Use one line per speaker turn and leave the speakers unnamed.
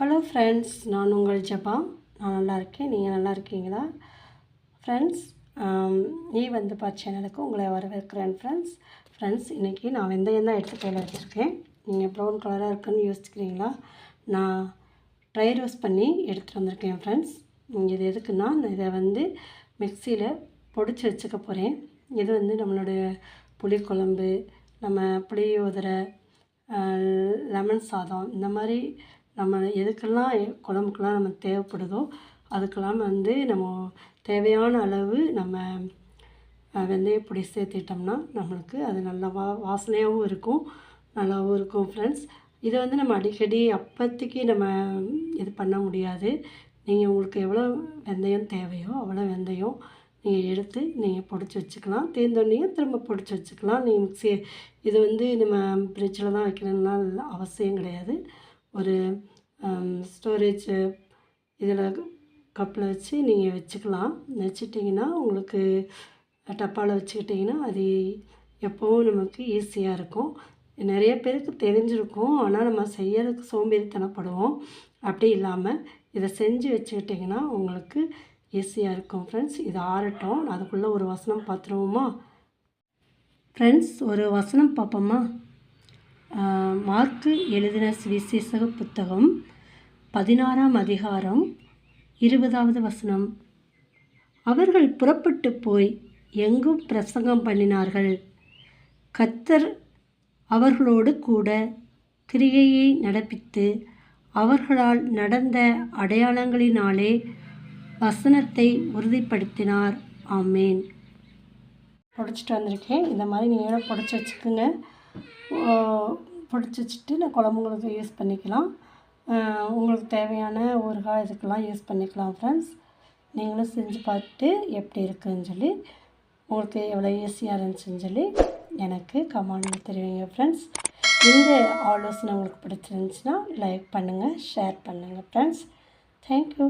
Hello friends, நான் உங்கள் ஜபா. நான் நல்லா இருக்கேன். நீங்கள் நல்லா இருக்கீங்களா ஃப்ரெண்ட்ஸ்? நீ வந்து சேனலுக்கு உங்களை வரவேற்கிறேன் ஃப்ரெண்ட்ஸ். இன்றைக்கி நான் வெந்தயம் தான் எடுத்து கையில் வச்சுருக்கேன். நீங்கள் ப்ரௌன் கலராக இருக்குன்னு யோசிச்சுக்கிறீங்களா? நான் ட்ரை ரோஸ்ட் பண்ணி எடுத்துகிட்டு வந்திருக்கேன் ஃப்ரெண்ட்ஸ். இது எதுக்குன்னா, நான் இதை வந்து மிக்சியில் பொடிச்சு வச்சுக்க போகிறேன். இது வந்து நம்மளுடைய புளிக்குழம்பு, நம்ம புளியோதரை, லெமன் சாதம், இந்த மாதிரி நம்ம எதுக்கெல்லாம் குழம்புக்கெல்லாம் நம்ம தேவைப்படுதோ அதுக்கெல்லாம் வந்து நம்ம தேவையான அளவு நம்ம வெந்தயப்பொடி சேர்த்துட்டோம்னா நம்மளுக்கு அது நல்லா வாசனையாகவும் இருக்கும், நல்லாவும் இருக்கும் ஃப்ரெண்ட்ஸ். இதை வந்து நம்ம அடிக்கடி அப்போதைக்கு நம்ம இது பண்ண முடியாது. நீங்கள் உங்களுக்கு எவ்வளோ வெந்தயம் தேவையோ அவ்வளோ வெந்தயம் நீங்கள் எடுத்து நீங்கள் பொடிச்சு வச்சுக்கலாம். தேர்ந்தோடனையும் திரும்ப பொடிச்சு வச்சுக்கலாம். நீங்கள் மிக்ஸி இது வந்து நம்ம ஃப்ரிட்ஜில் தான் வைக்கணும்னா அவசியம் கிடையாது. ஒரு ஸ்டோரேஜ் இதில் கப்பில் வச்சு நீங்கள் வச்சுக்கலாம். வச்சுட்டிங்கன்னா உங்களுக்கு டப்பாவில் வச்சுக்கிட்டிங்கன்னா அது எப்போவும் நமக்கு ஈஸியாக இருக்கும். நிறைய பேருக்கு தெரிஞ்சிருக்கும், ஆனால் நம்ம செய்யறதுக்கு சோம்பேறித்தனப்படுவோம். அப்படி இல்லாமல் இதை செஞ்சு வச்சுக்கிட்டிங்கன்னா உங்களுக்கு ஈஸியாக இருக்கும் ஃப்ரெண்ட்ஸ். இது ஆறட்டும். அதுக்குள்ளே ஒரு வசனம் பார்த்துருவோமா ஃப்ரெண்ட்ஸ்? ஒரு வசனம் பார்ப்போமா? மார்க்கு எழுதின சுவிசேஷக புத்தகம் 16ஆம் அதிகாரம் 20வது வசனம். அவர்கள் புறப்பட்டு போய் எங்கும் பிரசங்கம் பண்ணினார்கள். கர்த்தர் அவர்களோடு கூட கிரியையை நடப்பித்து அவர்களால் நடந்த அடையாளங்களினாலே வசனத்தை உறுதிப்படுத்தினார். ஆமேன். பொடிச்சிட்டு வந்திருக்கேன். இந்த மாதிரி நீங்கள் பொடிச்சு வச்சுக்கோங்க. பொடிச்சு வச்சுட்டு நான் குழம்புங்களுக்கு யூஸ் பண்ணிக்கலாம். உங்களுக்கு தேவையான ஊறுகாய் இதுக்கெல்லாம் யூஸ் பண்ணிக்கலாம் ஃப்ரெண்ட்ஸ். நீங்களும் செஞ்சு பார்த்துட்டு எப்படி இருக்குதுன்னு சொல்லி, உங்களுக்கு எவ்வளோ ஈஸியாக இருந்துச்சுன்னு சொல்லி எனக்கு கமெண்டில் தெரிவிங்க ஃப்ரெண்ட்ஸ். இந்த ஆலோசனை உங்களுக்கு பிடிச்சிருந்துச்சுன்னா லைக் பண்ணுங்கள், ஷேர் பண்ணுங்கள் ஃப்ரெண்ட்ஸ். தேங்க்யூ.